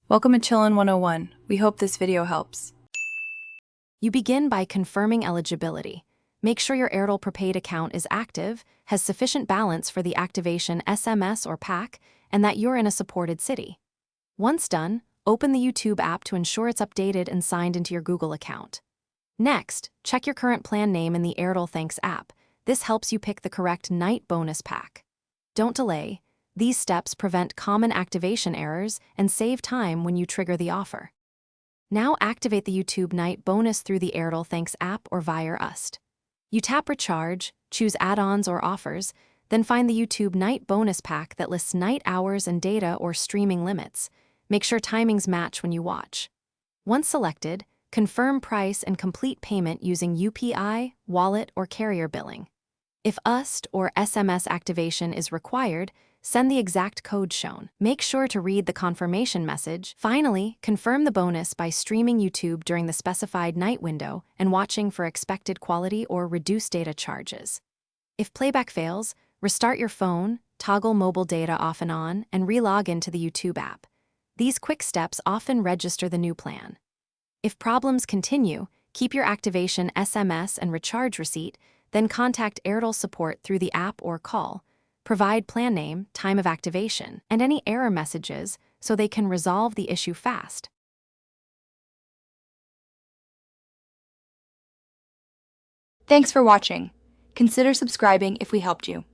Welcome to Chillin' 101. We hope this video helps. You begin by confirming eligibility. Make sure your Airtel prepaid account is active, has sufficient balance for the activation SMS or pack, and that you're in a supported city. Once done, open the YouTube app to ensure it's updated and signed into your Google account. Next, check your current plan name in the Airtel Thanks app. This helps you pick the correct night bonus pack. Don't delay. These steps prevent common activation errors and save time when you trigger the offer. Now activate the YouTube Night bonus through the Airtel Thanks app or via UST. You tap Recharge, choose Add-ons or Offers, then find the YouTube Night bonus pack that lists night hours and data or streaming limits. Make sure timings match when you watch. Once selected, confirm price and complete payment using UPI, wallet, or carrier billing. If UST or SMS activation is required, send the exact code shown. Make sure to read the confirmation message. Finally, confirm the bonus by streaming YouTube during the specified night window and watching for expected quality or reduced data charges. If playback fails, restart your phone, toggle mobile data off and on, and re-log into the YouTube app. These quick steps often register the new plan. If problems continue, keep your activation SMS and recharge receipt, then contact Airtel support through the app or call. Provide plan name, time of activation, and any error messages so they can resolve the issue fast. Thanks for watching. Consider subscribing if we helped you.